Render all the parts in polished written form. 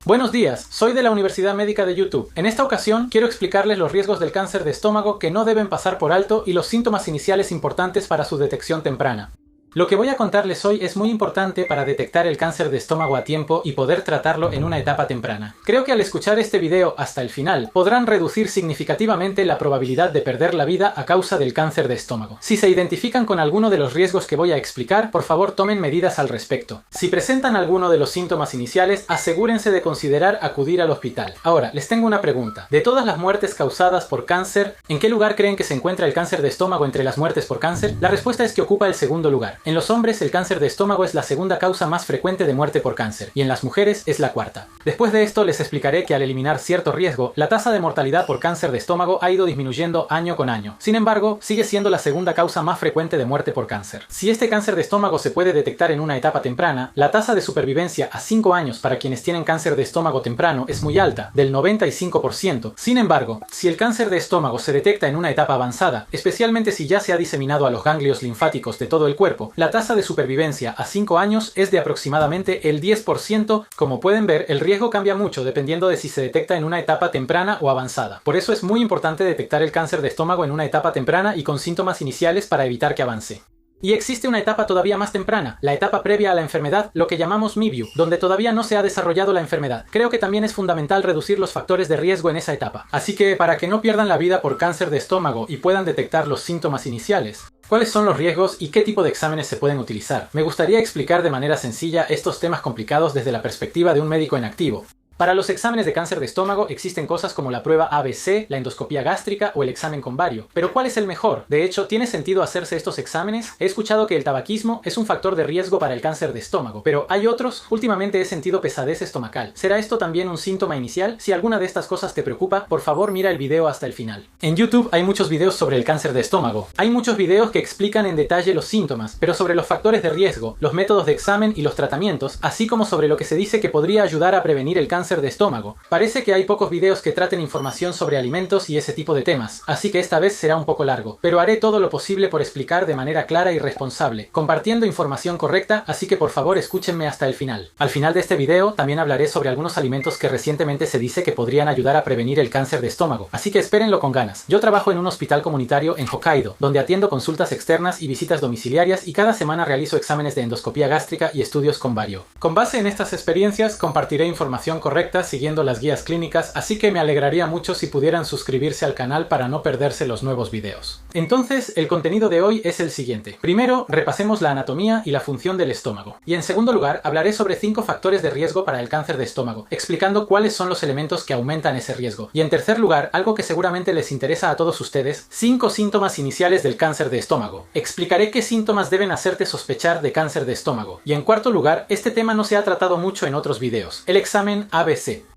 Buenos días, soy de la Universidad Médica de YouTube. En esta ocasión quiero explicarles los riesgos del cáncer de estómago que no deben pasar por alto y los síntomas iniciales importantes para su detección temprana. Lo que voy a contarles hoy es muy importante para detectar el cáncer de estómago a tiempo y poder tratarlo en una etapa temprana. Creo que al escuchar este video hasta el final podrán reducir significativamente la probabilidad de perder la vida a causa del cáncer de estómago. Si se identifican con alguno de los riesgos que voy a explicar, por favor tomen medidas al respecto. Si presentan alguno de los síntomas iniciales, asegúrense de considerar acudir al hospital. Ahora, les tengo una pregunta. De todas las muertes causadas por cáncer, ¿en qué lugar creen que se encuentra el cáncer de estómago entre las muertes por cáncer? La respuesta es que ocupa el segundo lugar. En los hombres, el cáncer de estómago es la segunda causa más frecuente de muerte por cáncer, y en las mujeres es la cuarta. Después de esto, les explicaré que al eliminar cierto riesgo, la tasa de mortalidad por cáncer de estómago ha ido disminuyendo año con año. Sin embargo, sigue siendo la segunda causa más frecuente de muerte por cáncer. Si este cáncer de estómago se puede detectar en una etapa temprana, la tasa de supervivencia a 5 años para quienes tienen cáncer de estómago temprano es muy alta, del 95%. Sin embargo, si el cáncer de estómago se detecta en una etapa avanzada, especialmente si ya se ha diseminado a los ganglios linfáticos de todo el cuerpo, la tasa de supervivencia a 5 años es de aproximadamente el 10%. Como pueden ver, el riesgo cambia mucho dependiendo de si se detecta en una etapa temprana o avanzada. Por eso es muy importante detectar el cáncer de estómago en una etapa temprana y con síntomas iniciales para evitar que avance. Y existe una etapa todavía más temprana, la etapa previa a la enfermedad, lo que llamamos MIBIU, donde todavía no se ha desarrollado la enfermedad. Creo que también es fundamental reducir los factores de riesgo en esa etapa. Así que, para que no pierdan la vida por cáncer de estómago y puedan detectar los síntomas iniciales, ¿cuáles son los riesgos y qué tipo de exámenes se pueden utilizar? Me gustaría explicar de manera sencilla estos temas complicados desde la perspectiva de un médico en activo. Para los exámenes de cáncer de estómago existen cosas como la prueba ABC, la endoscopía gástrica o el examen con bario. Pero ¿cuál es el mejor? De hecho, ¿tiene sentido hacerse estos exámenes? He escuchado que el tabaquismo es un factor de riesgo para el cáncer de estómago, pero ¿hay otros? Últimamente he sentido pesadez estomacal. ¿Será esto también un síntoma inicial? Si alguna de estas cosas te preocupa, por favor mira el video hasta el final. En YouTube hay muchos videos sobre el cáncer de estómago. Hay muchos videos que explican en detalle los síntomas, pero sobre los factores de riesgo, los métodos de examen y los tratamientos, así como sobre lo que se dice que podría ayudar a prevenir el cáncer de estómago. Parece que hay pocos videos que traten información sobre alimentos y ese tipo de temas, así que esta vez será un poco largo, pero haré todo lo posible por explicar de manera clara y responsable, compartiendo información correcta, así que por favor escúchenme hasta el final. Al final de este video también hablaré sobre algunos alimentos que recientemente se dice que podrían ayudar a prevenir el cáncer de estómago, así que espérenlo con ganas. Yo trabajo en un hospital comunitario en Hokkaido, donde atiendo consultas externas y visitas domiciliarias y cada semana realizo exámenes de endoscopía gástrica y estudios con bario. Con base en estas experiencias compartiré información correcta siguiendo las guías clínicas, así que me alegraría mucho si pudieran suscribirse al canal para no perderse los nuevos videos. Entonces, el contenido de hoy es el siguiente. Primero, repasemos la anatomía y la función del estómago. Y en segundo lugar, hablaré sobre 5 factores de riesgo para el cáncer de estómago, explicando cuáles son los elementos que aumentan ese riesgo. Y en tercer lugar, algo que seguramente les interesa a todos ustedes, 5 síntomas iniciales del cáncer de estómago. Explicaré qué síntomas deben hacerte sospechar de cáncer de estómago. Y en cuarto lugar, este tema no se ha tratado mucho en otros videos. El examen ABC.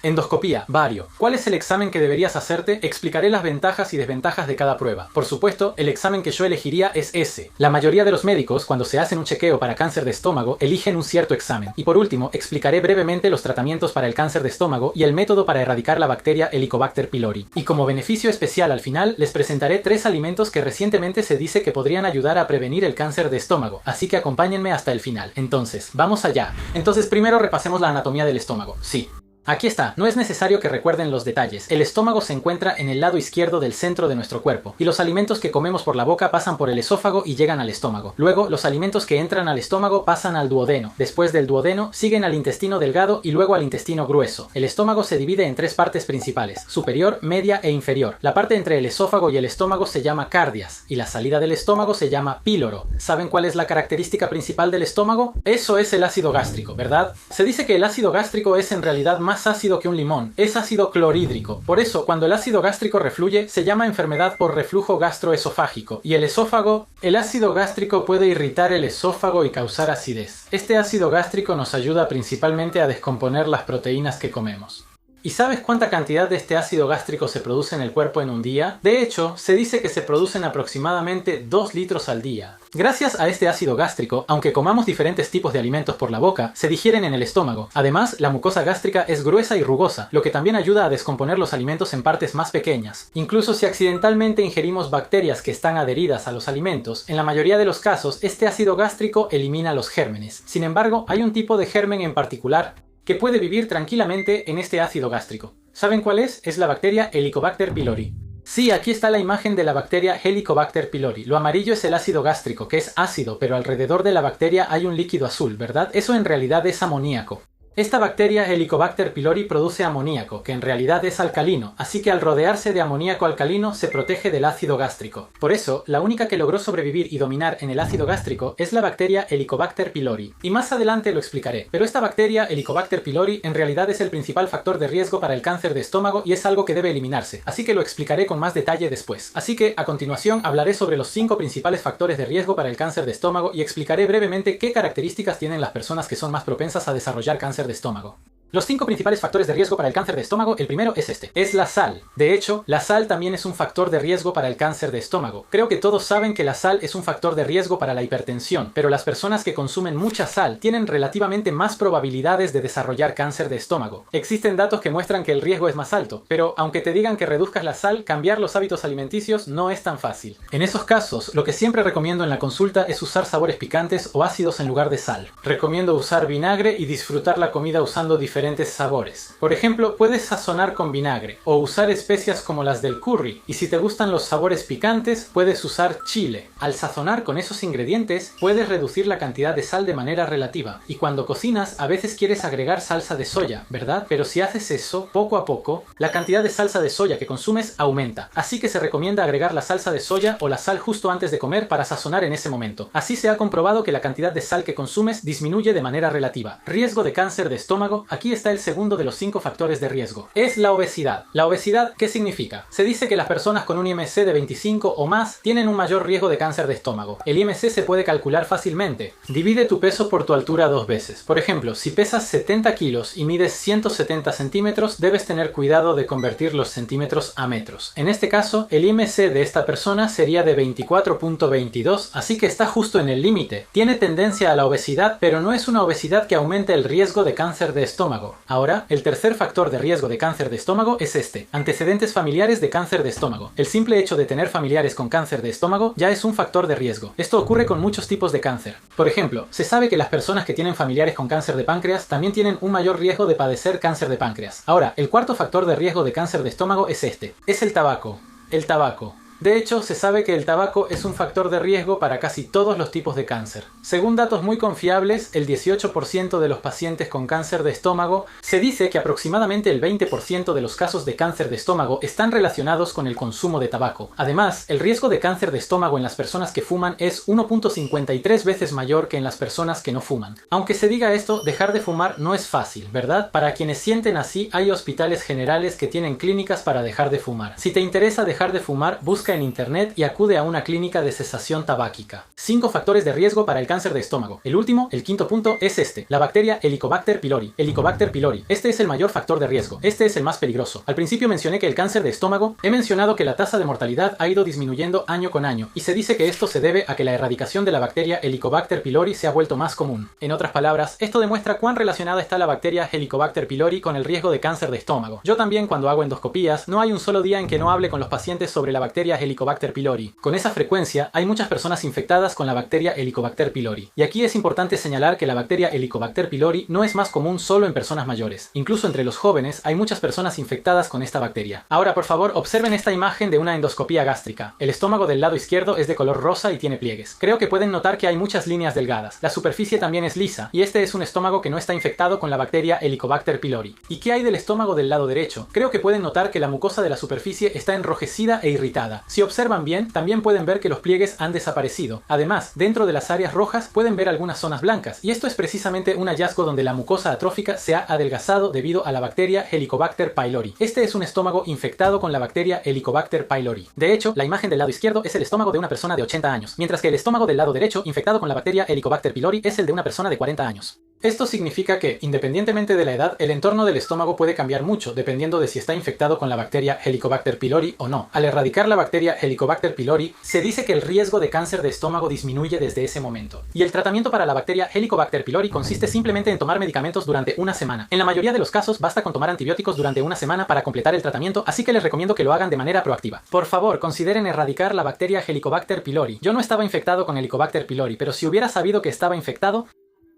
Endoscopía, bario. ¿Cuál es el examen que deberías hacerte? Explicaré las ventajas y desventajas de cada prueba. Por supuesto, el examen que yo elegiría es ese. La mayoría de los médicos, cuando se hacen un chequeo para cáncer de estómago, eligen un cierto examen. Y por último, explicaré brevemente los tratamientos para el cáncer de estómago y el método para erradicar la bacteria Helicobacter pylori. Y como beneficio especial al final, les presentaré 3 alimentos que recientemente se dice que podrían ayudar a prevenir el cáncer de estómago. Así que acompáñenme hasta el final. Entonces, vamos allá. Entonces, primero repasemos la anatomía del estómago. Sí. Aquí está, no es necesario que recuerden los detalles. El estómago se encuentra en el lado izquierdo del centro de nuestro cuerpo, y los alimentos que comemos por la boca pasan por el esófago y llegan al estómago. Luego, los alimentos que entran al estómago pasan al duodeno. Después del duodeno, siguen al intestino delgado y luego al intestino grueso. El estómago se divide en 3 partes principales, superior, media e inferior. La parte entre el esófago y el estómago se llama cardias, y la salida del estómago se llama píloro. ¿Saben cuál es la característica principal del estómago? Eso es el ácido gástrico, ¿verdad? Se dice que el ácido gástrico es en realidad más ácido que un limón, es ácido clorhídrico. Por eso, cuando el ácido gástrico refluye, se llama enfermedad por reflujo gastroesofágico. Y el ácido gástrico puede irritar el esófago y causar acidez. Este ácido gástrico nos ayuda principalmente a descomponer las proteínas que comemos. ¿Y sabes cuánta cantidad de este ácido gástrico se produce en el cuerpo en un día? De hecho, se dice que se producen aproximadamente 2 litros al día. Gracias a este ácido gástrico, aunque comamos diferentes tipos de alimentos por la boca, se digieren en el estómago. Además, la mucosa gástrica es gruesa y rugosa, lo que también ayuda a descomponer los alimentos en partes más pequeñas. Incluso si accidentalmente ingerimos bacterias que están adheridas a los alimentos, en la mayoría de los casos, este ácido gástrico elimina los gérmenes. Sin embargo, hay un tipo de germen en particular que puede vivir tranquilamente en este ácido gástrico. ¿Saben cuál es? Es la bacteria Helicobacter pylori. Sí, aquí está la imagen de la bacteria Helicobacter pylori. Lo amarillo es el ácido gástrico, que es ácido, pero alrededor de la bacteria hay un líquido azul, ¿verdad? Eso en realidad es amoníaco. Esta bacteria Helicobacter pylori produce amoníaco, que en realidad es alcalino, así que al rodearse de amoníaco alcalino se protege del ácido gástrico. Por eso, la única que logró sobrevivir y dominar en el ácido gástrico es la bacteria Helicobacter pylori. Y más adelante lo explicaré, pero esta bacteria Helicobacter pylori en realidad es el principal factor de riesgo para el cáncer de estómago y es algo que debe eliminarse, así que lo explicaré con más detalle después. Así que, a continuación, hablaré sobre los 5 principales factores de riesgo para el cáncer de estómago y explicaré brevemente qué características tienen las personas que son más propensas a desarrollar cáncer de estómago. Los 5 principales factores de riesgo para el cáncer de estómago, el primero es este. Es la sal. De hecho, la sal también es un factor de riesgo para el cáncer de estómago. Creo que todos saben que la sal es un factor de riesgo para la hipertensión, pero las personas que consumen mucha sal tienen relativamente más probabilidades de desarrollar cáncer de estómago. Existen datos que muestran que el riesgo es más alto, pero aunque te digan que reduzcas la sal, cambiar los hábitos alimenticios no es tan fácil. En esos casos, lo que siempre recomiendo en la consulta es usar sabores picantes o ácidos en lugar de sal. Recomiendo usar vinagre y disfrutar la comida usando diferentes sabores. Por ejemplo, puedes sazonar con vinagre o usar especias como las del curry, y si te gustan los sabores picantes, puedes usar chile. Al sazonar con esos ingredientes, puedes reducir la cantidad de sal de manera relativa, y cuando cocinas a veces quieres agregar salsa de soya, ¿verdad? Pero si haces eso, poco a poco, la cantidad de salsa de soya que consumes aumenta, así que se recomienda agregar la salsa de soya o la sal justo antes de comer para sazonar en ese momento. Así se ha comprobado que la cantidad de sal que consumes disminuye de manera relativa. Riesgo de cáncer de estómago. Aquí está el segundo de los 5 factores de riesgo. Es la obesidad. ¿La obesidad qué significa? Se dice que las personas con un IMC de 25 o más tienen un mayor riesgo de cáncer de estómago. El IMC se puede calcular fácilmente. Divide tu peso por tu altura 2 veces. Por ejemplo, si pesas 70 kilos y mides 170 centímetros, debes tener cuidado de convertir los centímetros a metros. En este caso, el IMC de esta persona sería de 24.22, así que está justo en el límite. Tiene tendencia a la obesidad, pero no es una obesidad que aumente el riesgo de cáncer de estómago. Ahora, el tercer factor de riesgo de cáncer de estómago es este: antecedentes familiares de cáncer de estómago. El simple hecho de tener familiares con cáncer de estómago ya es un factor de riesgo. Esto ocurre con muchos tipos de cáncer. Por ejemplo, se sabe que las personas que tienen familiares con cáncer de páncreas también tienen un mayor riesgo de padecer cáncer de páncreas. Ahora, el cuarto factor de riesgo de cáncer de estómago es este: es el tabaco. El tabaco. De hecho, se sabe que el tabaco es un factor de riesgo para casi todos los tipos de cáncer. Según datos muy confiables, el 18% de los pacientes con cáncer de estómago, se dice que aproximadamente el 20% de los casos de cáncer de estómago están relacionados con el consumo de tabaco. Además, el riesgo de cáncer de estómago en las personas que fuman es 1.53 veces mayor que en las personas que no fuman. Aunque se diga esto, dejar de fumar no es fácil, ¿verdad? Para quienes sienten así, hay hospitales generales que tienen clínicas para dejar de fumar. Si te interesa dejar de fumar, busca en internet y acude a una clínica de cesación tabáquica. 5 factores de riesgo para el cáncer de estómago. El último, el quinto punto, es este: la bacteria Helicobacter pylori. Helicobacter pylori. Este es el mayor factor de riesgo. Este es el más peligroso. Al principio mencioné que el cáncer de estómago, he mencionado que la tasa de mortalidad ha ido disminuyendo año con año, y se dice que esto se debe a que la erradicación de la bacteria Helicobacter pylori se ha vuelto más común. En otras palabras, esto demuestra cuán relacionada está la bacteria Helicobacter pylori con el riesgo de cáncer de estómago. Yo también, cuando hago endoscopías, no hay un solo día en que no hable con los pacientes sobre la bacteria Helicobacter pylori. Con esa frecuencia, hay muchas personas infectadas con la bacteria Helicobacter pylori. Y aquí es importante señalar que la bacteria Helicobacter pylori no es más común solo en personas mayores. Incluso entre los jóvenes hay muchas personas infectadas con esta bacteria. Ahora, por favor, observen esta imagen de una endoscopía gástrica. El estómago del lado izquierdo es de color rosa y tiene pliegues. Creo que pueden notar que hay muchas líneas delgadas. La superficie también es lisa, y este es un estómago que no está infectado con la bacteria Helicobacter pylori. ¿Y qué hay del estómago del lado derecho? Creo que pueden notar que la mucosa de la superficie está enrojecida e irritada. Si observan bien, también pueden ver que los pliegues han desaparecido. Además, dentro de las áreas rojas pueden ver algunas zonas blancas, y esto es precisamente un hallazgo donde la mucosa atrófica se ha adelgazado debido a la bacteria Helicobacter pylori. Este es un estómago infectado con la bacteria Helicobacter pylori. De hecho, la imagen del lado izquierdo es el estómago de una persona de 80 años, mientras que el estómago del lado derecho, infectado con la bacteria Helicobacter pylori, es el de una persona de 40 años. Esto significa que, independientemente de la edad, el entorno del estómago puede cambiar mucho, dependiendo de si está infectado con la bacteria Helicobacter pylori o no. Al erradicar la bacteria Helicobacter pylori, se dice que el riesgo de cáncer de estómago disminuye desde ese momento. Y el tratamiento para la bacteria Helicobacter pylori consiste simplemente en tomar medicamentos durante una semana. En la mayoría de los casos, basta con tomar antibióticos durante una semana para completar el tratamiento, así que les recomiendo que lo hagan de manera proactiva. Por favor, consideren erradicar la bacteria Helicobacter pylori. Yo no estaba infectado con Helicobacter pylori, pero si hubiera sabido que estaba infectado,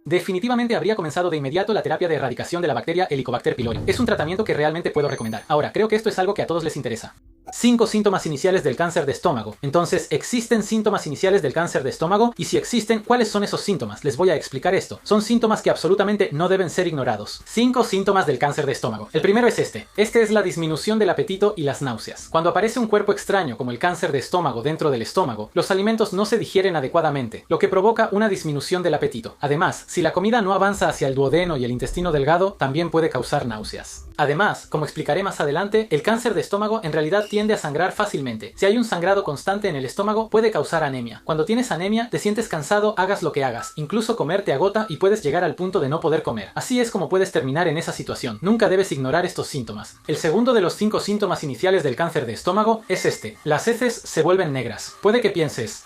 definitivamente habría comenzado de inmediato la terapia de erradicación de la bacteria Helicobacter pylori. Es un tratamiento que realmente puedo recomendar. Ahora, creo que esto es algo que a todos les interesa. 5 síntomas iniciales del cáncer de estómago. Entonces, ¿existen síntomas iniciales del cáncer de estómago? Y si existen, ¿cuáles son esos síntomas? Les voy a explicar esto. Son síntomas que absolutamente no deben ser ignorados. 5 síntomas del cáncer de estómago. El primero es este. Este es la disminución del apetito y las náuseas. Cuando aparece un cuerpo extraño como el cáncer de estómago dentro del estómago, los alimentos no se digieren adecuadamente, lo que provoca una disminución del apetito. Además, si la comida no avanza hacia el duodeno y el intestino delgado, también puede causar náuseas. Además, como explicaré más adelante, el cáncer de estómago en realidad tiende a sangrar fácilmente. Si hay un sangrado constante en el estómago, puede causar anemia. Cuando tienes anemia, te sientes cansado, hagas lo que hagas. Incluso comer te agota y puedes llegar al punto de no poder comer. Así es como puedes terminar en esa situación. Nunca debes ignorar estos síntomas. El segundo de los 5 síntomas iniciales del cáncer de estómago es este. Las heces se vuelven negras. Puede que pienses,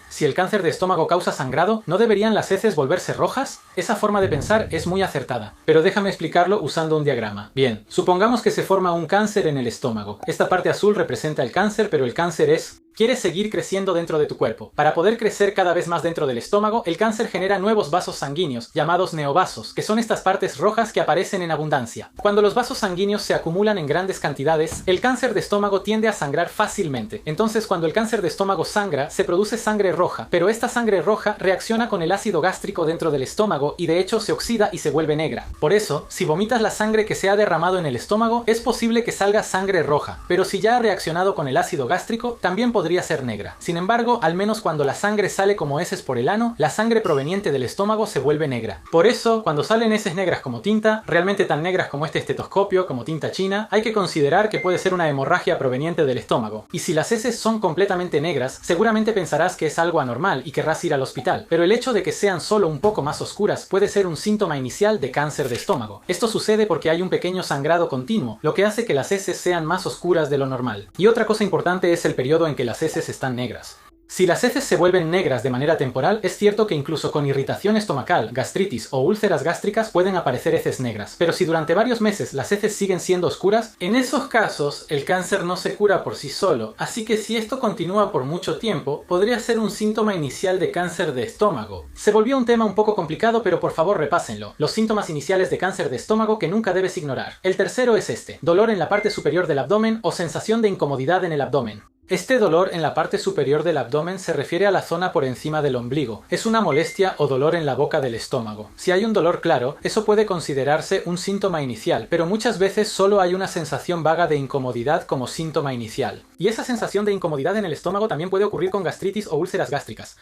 si el cáncer de estómago causa sangrado, ¿no deberían las heces volverse rojas? Esa forma de pensar es muy acertada, pero déjame explicarlo usando un diagrama. Bien, supongamos que se forma un cáncer en el estómago. Esta parte azul representa el cáncer, pero el cáncer quiere seguir creciendo dentro de tu cuerpo. Para poder crecer cada vez más dentro del estómago, el cáncer genera nuevos vasos sanguíneos, llamados neovasos, que son estas partes rojas que aparecen en abundancia. Cuando los vasos sanguíneos se acumulan en grandes cantidades, el cáncer de estómago tiende a sangrar fácilmente. Entonces, cuando el cáncer de estómago sangra, se produce sangre roja, pero esta sangre roja reacciona con el ácido gástrico dentro del estómago y de hecho se oxida y se vuelve negra. Por eso, si vomitas la sangre que se ha derramado en el estómago, es posible que salga sangre roja, pero si ya ha reaccionado con el ácido gástrico, también podría ser negra. Sin embargo, al menos cuando la sangre sale como heces por el ano, la sangre proveniente del estómago se vuelve negra. Por eso, cuando salen heces negras como tinta, realmente tan negras como este estetoscopio, como tinta china, hay que considerar que puede ser una hemorragia proveniente del estómago. Y si las heces son completamente negras, seguramente pensarás que es algo anormal y querrás ir al hospital. Pero el hecho de que sean solo un poco más oscuras puede ser un síntoma inicial de cáncer de estómago. Esto sucede porque hay un pequeño sangrado continuo, lo que hace que las heces sean más oscuras de lo normal. Y otra cosa importante es el periodo en que las heces están negras. Si las heces se vuelven negras de manera temporal, es cierto que incluso con irritación estomacal, gastritis o úlceras gástricas pueden aparecer heces negras, pero si durante varios meses las heces siguen siendo oscuras, en esos casos el cáncer no se cura por sí solo, así que si esto continúa por mucho tiempo, podría ser un síntoma inicial de cáncer de estómago. Se volvió un tema un poco complicado, pero por favor repásenlo. Los síntomas iniciales de cáncer de estómago que nunca debes ignorar. El tercero es este: dolor en la parte superior del abdomen o sensación de incomodidad en el abdomen. Este dolor en la parte superior del abdomen se refiere a la zona por encima del ombligo. Es una molestia o dolor en la boca del estómago. Si hay un dolor claro, eso puede considerarse un síntoma inicial, pero muchas veces solo hay una sensación vaga de incomodidad como síntoma inicial. Y esa sensación de incomodidad en el estómago también puede ocurrir con gastritis o úlceras gástricas.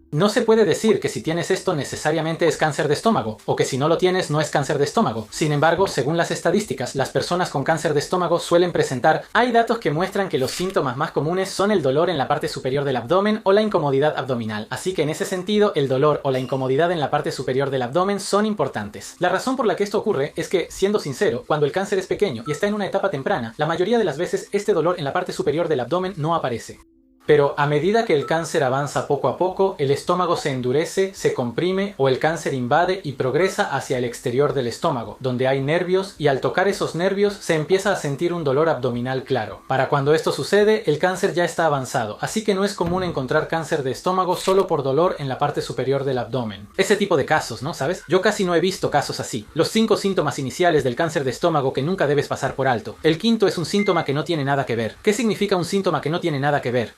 No se puede decir que si tienes esto necesariamente es cáncer de estómago, o que si no lo tienes no es cáncer de estómago. Sin embargo, según las estadísticas, las personas con cáncer de estómago suelen presentar... Hay datos que muestran que los síntomas más comunes son el dolor en la parte superior del abdomen o la incomodidad abdominal. Así que en ese sentido, el dolor o la incomodidad en la parte superior del abdomen son importantes. La razón por la que esto ocurre es que, siendo sincero, cuando el cáncer es pequeño y está en una etapa temprana, la mayoría de las veces este dolor en la parte superior del abdomen no aparece. Pero a medida que el cáncer avanza poco a poco, el estómago se endurece, se comprime o el cáncer invade y progresa hacia el exterior del estómago, donde hay nervios, y al tocar esos nervios se empieza a sentir un dolor abdominal claro. Para cuando esto sucede, el cáncer ya está avanzado, así que no es común encontrar cáncer de estómago solo por dolor en la parte superior del abdomen. Ese tipo de casos, ¿no? ¿Sabes? Yo casi no he visto casos así. Los 5 síntomas iniciales del cáncer de estómago que nunca debes pasar por alto. El quinto es un síntoma que no tiene nada que ver. ¿Qué significa un síntoma que no tiene nada que ver?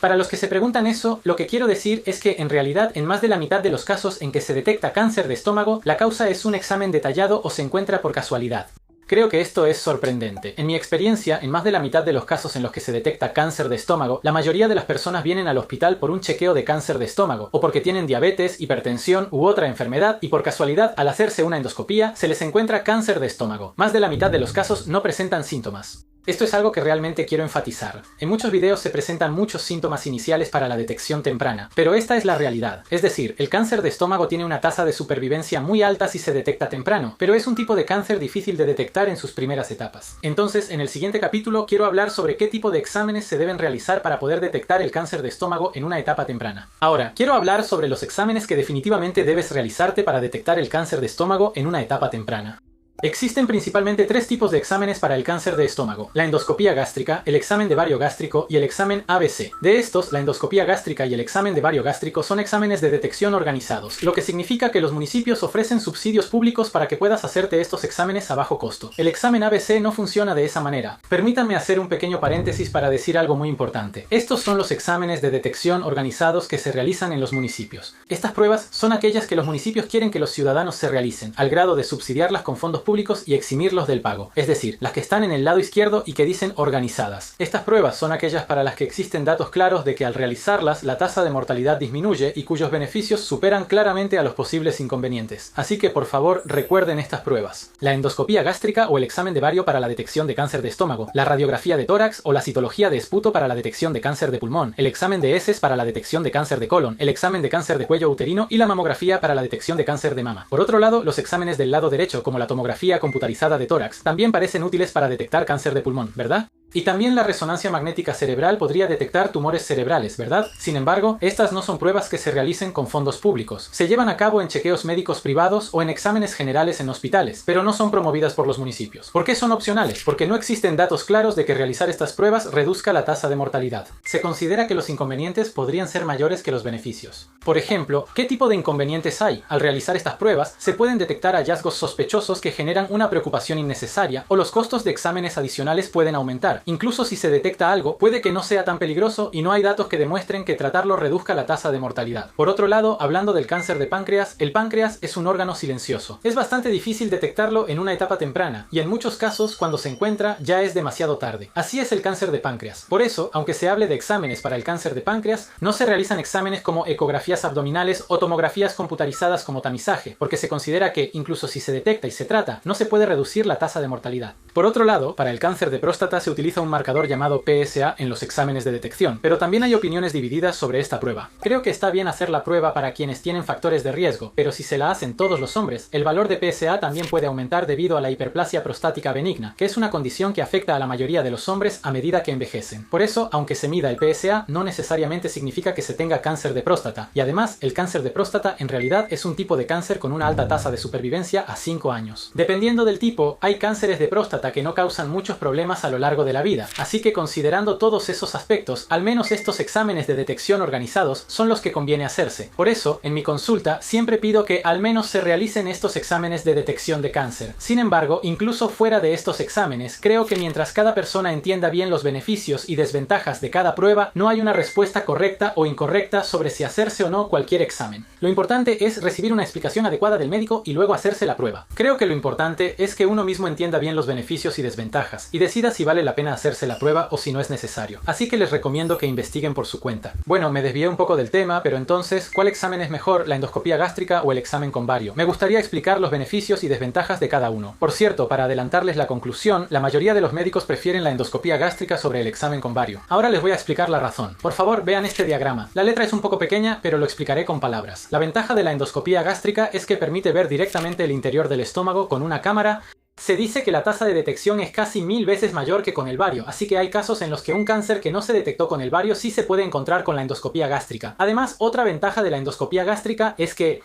Para los que se preguntan eso, lo que quiero decir es que en realidad en más de la mitad de los casos en que se detecta cáncer de estómago, la causa es un examen detallado o se encuentra por casualidad. Creo que esto es sorprendente. En mi experiencia, en más de la mitad de los casos en los que se detecta cáncer de estómago, la mayoría de las personas vienen al hospital por un chequeo de cáncer de estómago, o porque tienen diabetes, hipertensión u otra enfermedad, y por casualidad, al hacerse una endoscopía, se les encuentra cáncer de estómago. Más de la mitad de los casos no presentan síntomas. Esto es algo que realmente quiero enfatizar. En muchos videos se presentan muchos síntomas iniciales para la detección temprana, pero esta es la realidad. Es decir, el cáncer de estómago tiene una tasa de supervivencia muy alta si se detecta temprano, pero es un tipo de cáncer difícil de detectar en sus primeras etapas. Entonces, en el siguiente capítulo quiero hablar sobre qué tipo de exámenes se deben realizar para poder detectar el cáncer de estómago en una etapa temprana. Ahora, quiero hablar sobre los exámenes que definitivamente debes realizarte para detectar el cáncer de estómago en una etapa temprana. Existen principalmente tres tipos de exámenes para el cáncer de estómago: la endoscopía gástrica, el examen de bario gástrico y el examen ABC. De estos, la endoscopía gástrica y el examen de bario gástrico son exámenes de detección organizados, lo que significa que los municipios ofrecen subsidios públicos para que puedas hacerte estos exámenes a bajo costo. El examen ABC no funciona de esa manera. Permítanme hacer un pequeño paréntesis para decir algo muy importante. Estos son los exámenes de detección organizados que se realizan en los municipios. Estas pruebas son aquellas que los municipios quieren que los ciudadanos se realicen, al grado de subsidiarlas con fondos públicos y eximirlos del pago, es decir, las que están en el lado izquierdo y que dicen organizadas. Estas pruebas son aquellas para las que existen datos claros de que al realizarlas la tasa de mortalidad disminuye y cuyos beneficios superan claramente a los posibles inconvenientes. Así que por favor recuerden estas pruebas: la endoscopía gástrica o el examen de bario para la detección de cáncer de estómago, la radiografía de tórax o la citología de esputo para la detección de cáncer de pulmón, el examen de heces para la detección de cáncer de colon, el examen de cáncer de cuello uterino y la mamografía para la detección de cáncer de mama. Por otro lado, los exámenes del lado derecho, como la tomografía computarizada de tórax, también parecen útiles para detectar cáncer de pulmón, ¿verdad? Y también la resonancia magnética cerebral podría detectar tumores cerebrales, ¿verdad? Sin embargo, estas no son pruebas que se realicen con fondos públicos. Se llevan a cabo en chequeos médicos privados o en exámenes generales en hospitales, pero no son promovidas por los municipios. ¿Por qué son opcionales? Porque no existen datos claros de que realizar estas pruebas reduzca la tasa de mortalidad. Se considera que los inconvenientes podrían ser mayores que los beneficios. Por ejemplo, ¿qué tipo de inconvenientes hay? Al realizar estas pruebas, se pueden detectar hallazgos sospechosos que generan una preocupación innecesaria, o los costos de exámenes adicionales pueden aumentar. Incluso si se detecta algo, puede que no sea tan peligroso y no hay datos que demuestren que tratarlo reduzca la tasa de mortalidad. Por otro lado, hablando del cáncer de páncreas, el páncreas es un órgano silencioso. Es bastante difícil detectarlo en una etapa temprana, y en muchos casos, cuando se encuentra, ya es demasiado tarde. Así es el cáncer de páncreas. Por eso, aunque se hable de exámenes para el cáncer de páncreas, no se realizan exámenes como ecografías abdominales o tomografías computarizadas como tamizaje, porque se considera que, incluso si se detecta y se trata, no se puede reducir la tasa de mortalidad. Por otro lado, para el cáncer de próstata se utiliza un marcador llamado PSA en los exámenes de detección, pero también hay opiniones divididas sobre esta prueba. Creo que está bien hacer la prueba para quienes tienen factores de riesgo, pero si se la hacen todos los hombres, el valor de PSA también puede aumentar debido a la hiperplasia prostática benigna, que es una condición que afecta a la mayoría de los hombres a medida que envejecen. Por eso, aunque se mida el PSA, no necesariamente significa que se tenga cáncer de próstata, y además, el cáncer de próstata en realidad es un tipo de cáncer con una alta tasa de supervivencia a 5 años. Dependiendo del tipo, hay cánceres de próstata que no causan muchos problemas a lo largo de la vida, así que considerando todos esos aspectos, al menos estos exámenes de detección organizados son los que conviene hacerse. Por eso, en mi consulta, siempre pido que al menos se realicen estos exámenes de detección de cáncer. Sin embargo, incluso fuera de estos exámenes, creo que mientras cada persona entienda bien los beneficios y desventajas de cada prueba, no hay una respuesta correcta o incorrecta sobre si hacerse o no cualquier examen. Lo importante es recibir una explicación adecuada del médico y luego hacerse la prueba. Creo que lo importante es que uno mismo entienda bien los beneficios y desventajas, y decida si vale la pena hacerse la prueba o si no es necesario. Así que les recomiendo que investiguen por su cuenta. Bueno, me desvié un poco del tema, pero entonces, ¿cuál examen es mejor, la endoscopía gástrica o el examen con bario? Me gustaría explicar los beneficios y desventajas de cada uno. Por cierto, para adelantarles la conclusión, la mayoría de los médicos prefieren la endoscopía gástrica sobre el examen con bario. Ahora les voy a explicar la razón. Por favor, vean este diagrama. La letra es un poco pequeña, pero lo explicaré con palabras. La ventaja de la endoscopía gástrica es que permite ver directamente el interior del estómago con una cámara. Se dice que la tasa de detección es casi 1000 veces mayor que con el bario, así que hay casos en los que un cáncer que no se detectó con el bario sí se puede encontrar con la endoscopía gástrica. Además, otra ventaja de la endoscopía gástrica es que,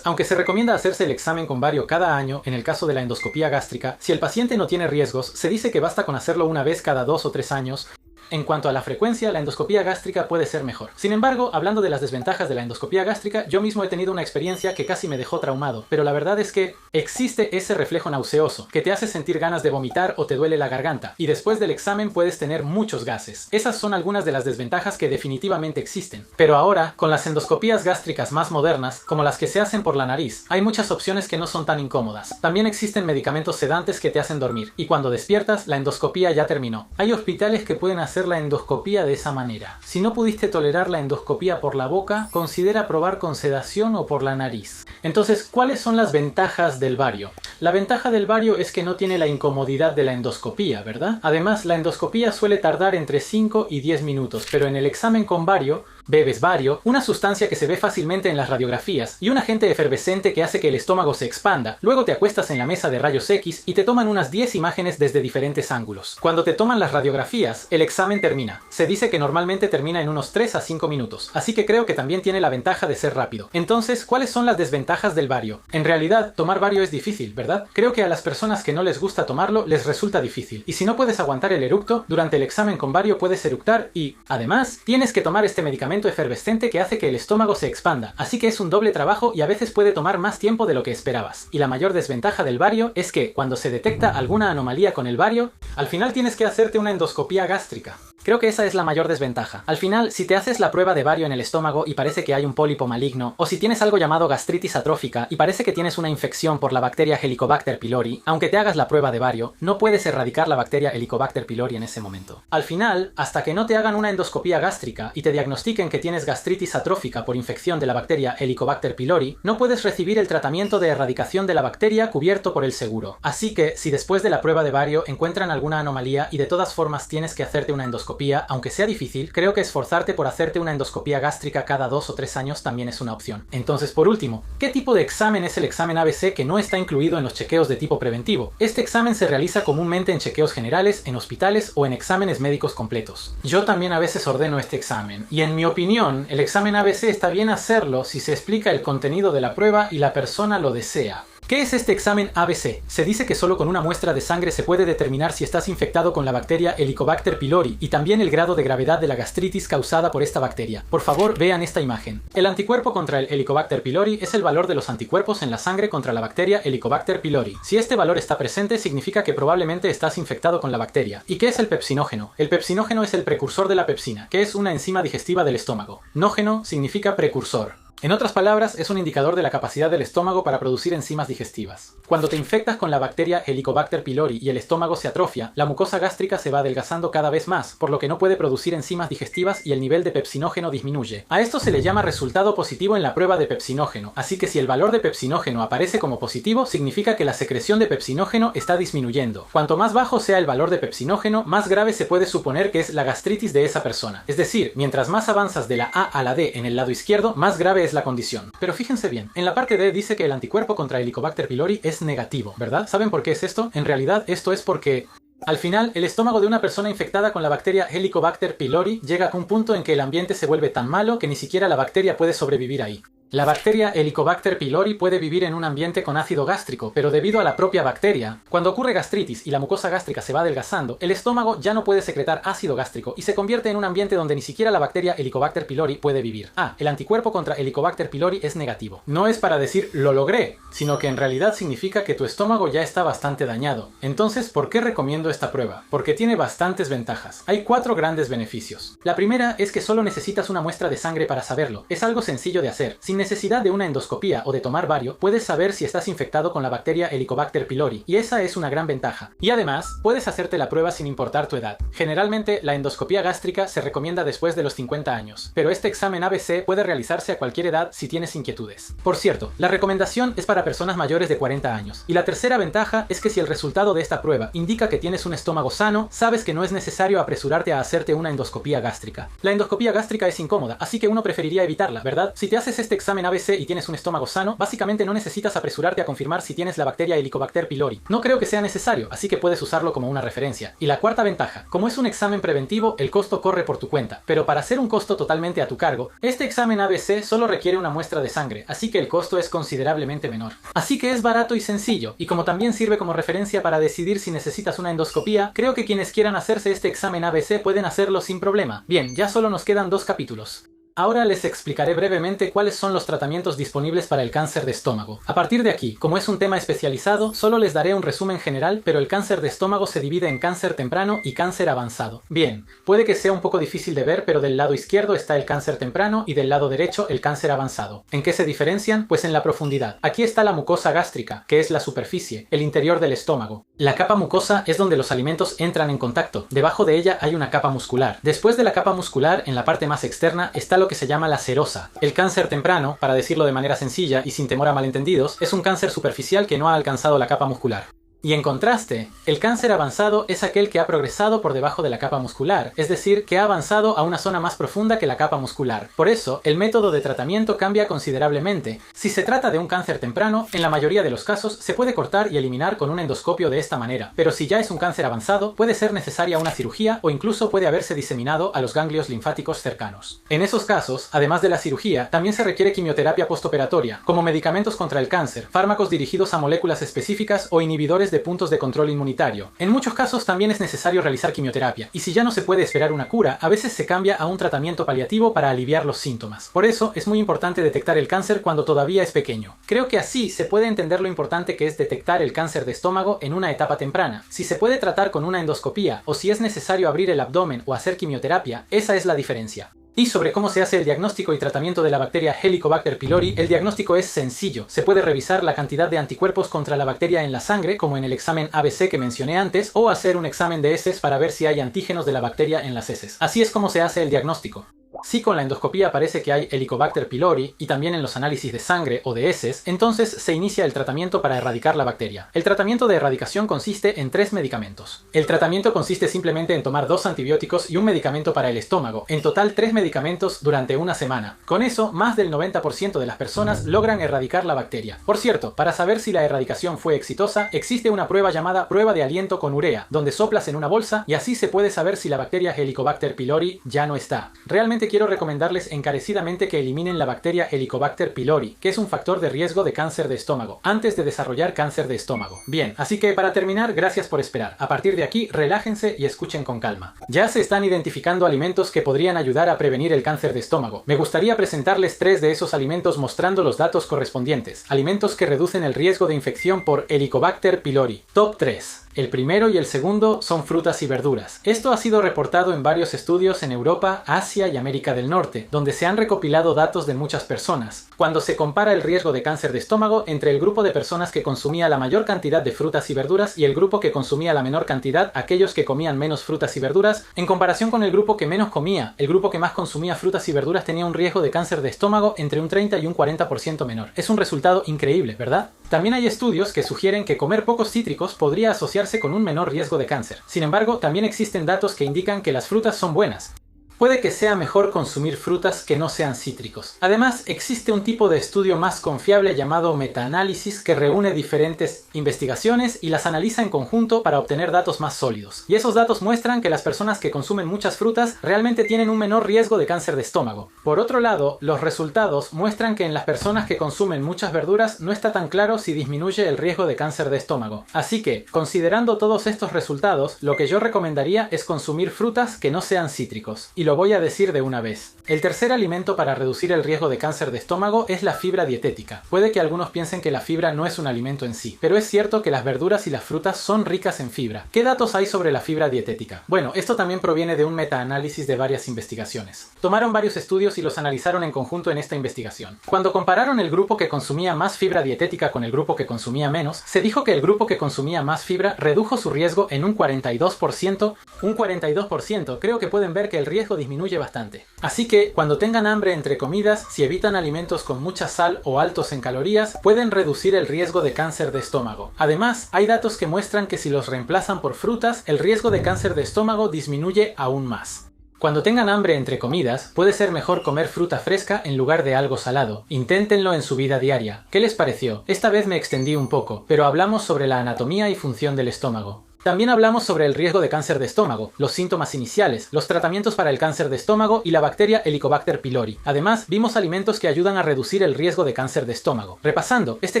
aunque se recomienda hacerse el examen con bario cada año, en el caso de la endoscopía gástrica, si el paciente no tiene riesgos, se dice que basta con hacerlo una vez cada 2 o 3 años. En cuanto a la frecuencia, la endoscopía gástrica puede ser mejor. Sin embargo, hablando de las desventajas de la endoscopía gástrica, yo mismo he tenido una experiencia que casi me dejó traumado, pero la verdad es que existe ese reflejo nauseoso, que te hace sentir ganas de vomitar o te duele la garganta, y después del examen puedes tener muchos gases. Esas son algunas de las desventajas que definitivamente existen. Pero ahora, con las endoscopías gástricas más modernas, como las que se hacen por la nariz, hay muchas opciones que no son tan incómodas. También existen medicamentos sedantes que te hacen dormir, y cuando despiertas, la endoscopía ya terminó. Hay hospitales que pueden hacer la endoscopía de esa manera. Si no pudiste tolerar la endoscopía por la boca, considera probar con sedación o por la nariz. Entonces, ¿cuáles son las ventajas del bario? La ventaja del bario es que no tiene la incomodidad de la endoscopía, ¿verdad? Además, la endoscopía suele tardar entre 5 y 10 minutos, pero en el examen con bario, bebes bario, una sustancia que se ve fácilmente en las radiografías, y un agente efervescente que hace que el estómago se expanda. Luego te acuestas en la mesa de rayos X y te toman unas 10 imágenes desde diferentes ángulos. Cuando te toman las radiografías, el examen examen termina. Se dice que normalmente termina en unos 3 a 5 minutos, así que creo que también tiene la ventaja de ser rápido. Entonces, ¿cuáles son las desventajas del bario? En realidad, tomar bario es difícil, ¿verdad? Creo que a las personas que no les gusta tomarlo les resulta difícil, y si no puedes aguantar el eructo, durante el examen con bario puedes eructar y, además, tienes que tomar este medicamento efervescente que hace que el estómago se expanda, así que es un doble trabajo y a veces puede tomar más tiempo de lo que esperabas. Y la mayor desventaja del bario es que, cuando se detecta alguna anomalía con el bario, al final tienes que hacerte una endoscopía gástrica. Creo que esa es la mayor desventaja. Al final, si te haces la prueba de bario en el estómago y parece que hay un pólipo maligno, o si tienes algo llamado gastritis atrófica y parece que tienes una infección por la bacteria Helicobacter pylori, aunque te hagas la prueba de bario, no puedes erradicar la bacteria Helicobacter pylori en ese momento. Al final, hasta que no te hagan una endoscopía gástrica y te diagnostiquen que tienes gastritis atrófica por infección de la bacteria Helicobacter pylori, no puedes recibir el tratamiento de erradicación de la bacteria cubierto por el seguro. Así que, si después de la prueba de bario encuentran alguna anomalía y de todas formas tienes que hacerte una endoscopía, aunque sea difícil, creo que esforzarte por hacerte una endoscopía gástrica cada 2 o 3 años también es una opción. Entonces, por último, ¿qué tipo de examen es el examen ABC que no está incluido en los chequeos de tipo preventivo? Este examen se realiza comúnmente en chequeos generales, en hospitales o en exámenes médicos completos. Yo también a veces ordeno este examen, y en mi opinión, el examen ABC está bien hacerlo si se explica el contenido de la prueba y la persona lo desea. ¿Qué es este examen ABC? Se dice que solo con una muestra de sangre se puede determinar si estás infectado con la bacteria Helicobacter pylori y también el grado de gravedad de la gastritis causada por esta bacteria. Por favor, vean esta imagen. El anticuerpo contra el Helicobacter pylori es el valor de los anticuerpos en la sangre contra la bacteria Helicobacter pylori. Si este valor está presente, significa que probablemente estás infectado con la bacteria. ¿Y qué es el pepsinógeno? El pepsinógeno es el precursor de la pepsina, que es una enzima digestiva del estómago. Nógeno significa precursor. En otras palabras, es un indicador de la capacidad del estómago para producir enzimas digestivas. Cuando te infectas con la bacteria Helicobacter pylori y el estómago se atrofia, la mucosa gástrica se va adelgazando cada vez más, por lo que no puede producir enzimas digestivas y el nivel de pepsinógeno disminuye. A esto se le llama resultado positivo en la prueba de pepsinógeno, así que si el valor de pepsinógeno aparece como positivo, significa que la secreción de pepsinógeno está disminuyendo. Cuanto más bajo sea el valor de pepsinógeno, más grave se puede suponer que es la gastritis de esa persona. Es decir, mientras más avanzas de la A a la D en el lado izquierdo, más grave es la condición. Pero fíjense bien, en la parte D dice que el anticuerpo contra Helicobacter pylori es negativo, ¿verdad? ¿Saben por qué es esto? En realidad esto es porque al final, el estómago de una persona infectada con la bacteria Helicobacter pylori llega a un punto en que el ambiente se vuelve tan malo que ni siquiera la bacteria puede sobrevivir ahí. La bacteria Helicobacter pylori puede vivir en un ambiente con ácido gástrico, pero debido a la propia bacteria, cuando ocurre gastritis y la mucosa gástrica se va adelgazando, el estómago ya no puede secretar ácido gástrico y se convierte en un ambiente donde ni siquiera la bacteria Helicobacter pylori puede vivir. El anticuerpo contra Helicobacter pylori es negativo. No es para decir lo logré, sino que en realidad significa que tu estómago ya está bastante dañado. Entonces, ¿por qué recomiendo esta prueba? Porque tiene bastantes ventajas. Hay 4 grandes beneficios. La primera es que solo necesitas una muestra de sangre para saberlo. Es algo sencillo de hacer. Sin necesidad de una endoscopía o de tomar bario, puedes saber si estás infectado con la bacteria Helicobacter pylori, y esa es una gran ventaja. Y además, puedes hacerte la prueba sin importar tu edad. Generalmente, la endoscopía gástrica se recomienda después de los 50 años, pero este examen ABC puede realizarse a cualquier edad si tienes inquietudes. Por cierto, la recomendación es para personas mayores de 40 años. Y la tercera ventaja es que si el resultado de esta prueba indica que tienes un estómago sano, sabes que no es necesario apresurarte a hacerte una endoscopía gástrica. La endoscopía gástrica es incómoda, así que uno preferiría evitarla, ¿verdad? Si te haces este examen ABC y tienes un estómago sano, básicamente no necesitas apresurarte a confirmar si tienes la bacteria Helicobacter pylori. No creo que sea necesario, así que puedes usarlo como una referencia. Y la cuarta ventaja, como es un examen preventivo, el costo corre por tu cuenta, pero para hacer un costo totalmente a tu cargo, este examen ABC solo requiere una muestra de sangre, así que el costo es considerablemente menor. Así que es barato y sencillo, y como también sirve como referencia para decidir si necesitas una endoscopía, creo que quienes quieran hacerse este examen ABC pueden hacerlo sin problema. Bien, ya solo nos quedan 2 capítulos. Ahora les explicaré brevemente cuáles son los tratamientos disponibles para el cáncer de estómago. A partir de aquí, como es un tema especializado, solo les daré un resumen general, pero el cáncer de estómago se divide en cáncer temprano y cáncer avanzado. Bien, puede que sea un poco difícil de ver, pero del lado izquierdo está el cáncer temprano y del lado derecho el cáncer avanzado. ¿En qué se diferencian? Pues en la profundidad. Aquí está la mucosa gástrica, que es la superficie, el interior del estómago. La capa mucosa es donde los alimentos entran en contacto. Debajo de ella hay una capa muscular. Después de la capa muscular, en la parte más externa, está lo que se llama la serosa. El cáncer temprano, para decirlo de manera sencilla y sin temor a malentendidos, es un cáncer superficial que no ha alcanzado la capa muscular. Y en contraste, el cáncer avanzado es aquel que ha progresado por debajo de la capa muscular, es decir, que ha avanzado a una zona más profunda que la capa muscular. Por eso, el método de tratamiento cambia considerablemente. Si se trata de un cáncer temprano, en la mayoría de los casos se puede cortar y eliminar con un endoscopio de esta manera, pero si ya es un cáncer avanzado, puede ser necesaria una cirugía o incluso puede haberse diseminado a los ganglios linfáticos cercanos. En esos casos, además de la cirugía, también se requiere quimioterapia postoperatoria, como medicamentos contra el cáncer, fármacos dirigidos a moléculas específicas o inhibidores de puntos de control inmunitario. En muchos casos también es necesario realizar quimioterapia, y si ya no se puede esperar una cura, a veces se cambia a un tratamiento paliativo para aliviar los síntomas. Por eso es muy importante detectar el cáncer cuando todavía es pequeño. Creo que así se puede entender lo importante que es detectar el cáncer de estómago en una etapa temprana. Si se puede tratar con una endoscopía o si es necesario abrir el abdomen o hacer quimioterapia, esa es la diferencia. Y sobre cómo se hace el diagnóstico y tratamiento de la bacteria Helicobacter pylori, el diagnóstico es sencillo. Se puede revisar la cantidad de anticuerpos contra la bacteria en la sangre, como en el examen ABC que mencioné antes, o hacer un examen de heces para ver si hay antígenos de la bacteria en las heces. Así es como se hace el diagnóstico. Si con la endoscopía parece que hay Helicobacter pylori y también en los análisis de sangre o de heces, entonces se inicia el tratamiento para erradicar la bacteria. El tratamiento de erradicación consiste en 3 medicamentos. El tratamiento consiste simplemente en tomar 2 antibióticos y un medicamento para el estómago, en total 3 medicamentos durante una semana. Con eso, más del 90% de las personas logran erradicar la bacteria. Por cierto, para saber si la erradicación fue exitosa, existe una prueba llamada prueba de aliento con urea, donde soplas en una bolsa y así se puede saber si la bacteria Helicobacter pylori ya no está. Realmente quiero recomendarles encarecidamente que eliminen la bacteria Helicobacter pylori, que es un factor de riesgo de cáncer de estómago, antes de desarrollar cáncer de estómago. Bien, así que para terminar, gracias por esperar. A partir de aquí, relájense y escuchen con calma. Ya se están identificando alimentos que podrían ayudar a prevenir el cáncer de estómago. Me gustaría presentarles 3 de esos alimentos mostrando los datos correspondientes. Alimentos que reducen el riesgo de infección por Helicobacter pylori. Top 3. El primero y el segundo son frutas y verduras. Esto ha sido reportado en varios estudios en Europa, Asia y América del Norte, donde se han recopilado datos de muchas personas. Cuando se compara el riesgo de cáncer de estómago entre el grupo de personas que consumía la mayor cantidad de frutas y verduras y el grupo que consumía la menor cantidad, aquellos que comían menos frutas y verduras, en comparación con el grupo que menos comía, el grupo que más consumía frutas y verduras tenía un riesgo de cáncer de estómago entre un 30 y un 40% menor. Es un resultado increíble, ¿verdad? También hay estudios que sugieren que comer pocos cítricos podría asociarse con un menor riesgo de cáncer. Sin embargo, también existen datos que indican que las frutas son buenas. Puede que sea mejor consumir frutas que no sean cítricos. Además, existe un tipo de estudio más confiable llamado metaanálisis que reúne diferentes investigaciones y las analiza en conjunto para obtener datos más sólidos. Y esos datos muestran que las personas que consumen muchas frutas realmente tienen un menor riesgo de cáncer de estómago. Por otro lado, los resultados muestran que en las personas que consumen muchas verduras no está tan claro si disminuye el riesgo de cáncer de estómago. Así que, considerando todos estos resultados, lo que yo recomendaría es consumir frutas que no sean cítricos. Y lo voy a decir de una vez. El tercer alimento para reducir el riesgo de cáncer de estómago es la fibra dietética. Puede que algunos piensen que la fibra no es un alimento en sí, pero es cierto que las verduras y las frutas son ricas en fibra. ¿Qué datos hay sobre la fibra dietética? Bueno, esto también proviene de un metaanálisis de varias investigaciones. Tomaron varios estudios y los analizaron en conjunto en esta investigación. Cuando compararon el grupo que consumía más fibra dietética con el grupo que consumía menos, se dijo que el grupo que consumía más fibra redujo su riesgo en un 42%. Un 42%, creo que pueden ver que el riesgo disminuye bastante. Así que, cuando tengan hambre entre comidas, si evitan alimentos con mucha sal o altos en calorías, pueden reducir el riesgo de cáncer de estómago. Además, hay datos que muestran que si los reemplazan por frutas, el riesgo de cáncer de estómago disminuye aún más. Cuando tengan hambre entre comidas, puede ser mejor comer fruta fresca en lugar de algo salado. Inténtenlo en su vida diaria. ¿Qué les pareció? Esta vez me extendí un poco, pero hablamos sobre la anatomía y función del estómago. También hablamos sobre el riesgo de cáncer de estómago, los síntomas iniciales, los tratamientos para el cáncer de estómago y la bacteria Helicobacter pylori. Además, vimos alimentos que ayudan a reducir el riesgo de cáncer de estómago. Repasando, este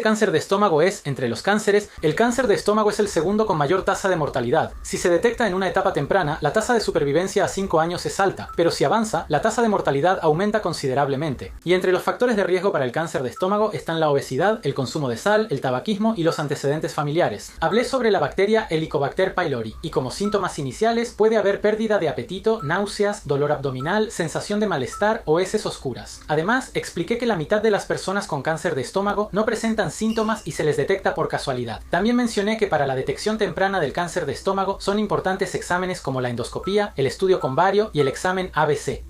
cáncer de estómago es, entre los cánceres, el cáncer de estómago es el segundo con mayor tasa de mortalidad. Si se detecta en una etapa temprana, la tasa de supervivencia a 5 años es alta, pero si avanza, la tasa de mortalidad aumenta considerablemente. Y entre los factores de riesgo para el cáncer de estómago están la obesidad, el consumo de sal, el tabaquismo y los antecedentes familiares. Hablé sobre la bacteria Helicobacter pylori y como síntomas iniciales puede haber pérdida de apetito, náuseas, dolor abdominal, sensación de malestar o heces oscuras. Además, expliqué que la mitad de las personas con cáncer de estómago no presentan síntomas y se les detecta por casualidad. También mencioné que para la detección temprana del cáncer de estómago son importantes exámenes como la endoscopía, el estudio con bario y el examen ABC.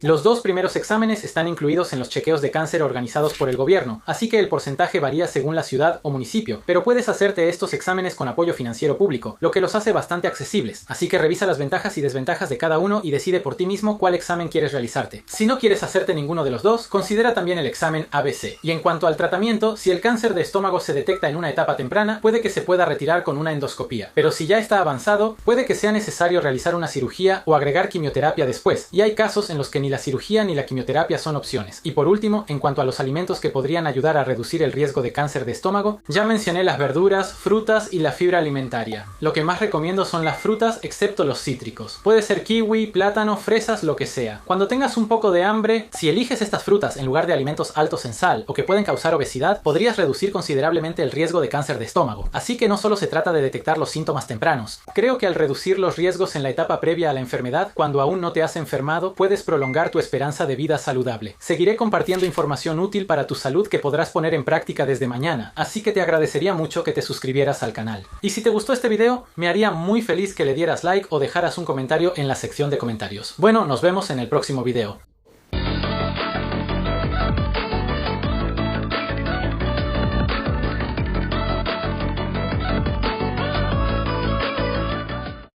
Los dos primeros exámenes están incluidos en los chequeos de cáncer organizados por el gobierno, así que el porcentaje varía según la ciudad o municipio, pero puedes hacerte estos exámenes con apoyo financiero público, lo que los hace bastante accesibles, así que revisa las ventajas y desventajas de cada uno y decide por ti mismo cuál examen quieres realizarte. Si no quieres hacerte ninguno de los dos, considera también el examen ABC. Y en cuanto al tratamiento, si el cáncer de estómago se detecta en una etapa temprana, puede que se pueda retirar con una endoscopía, pero si ya está avanzado, puede que sea necesario realizar una cirugía o agregar quimioterapia después, y hay casos en los que ni la cirugía ni la quimioterapia son opciones. Y por último, en cuanto a los alimentos que podrían ayudar a reducir el riesgo de cáncer de estómago, ya mencioné las verduras, frutas y la fibra alimentaria. Lo que más recomiendo son las frutas excepto los cítricos. Puede ser kiwi, plátano, fresas, lo que sea. Cuando tengas un poco de hambre, si eliges estas frutas en lugar de alimentos altos en sal o que pueden causar obesidad, podrías reducir considerablemente el riesgo de cáncer de estómago. Así que no solo se trata de detectar los síntomas tempranos. Creo que al reducir los riesgos en la etapa previa a la enfermedad, cuando aún no te has enfermado, puedes prolongar tu esperanza de vida saludable. Seguiré compartiendo información útil para tu salud que podrás poner en práctica desde mañana, así que te agradecería mucho que te suscribieras al canal. Y si te gustó este video, me haría muy feliz que le dieras like o dejaras un comentario en la sección de comentarios. Bueno, nos vemos en el próximo video.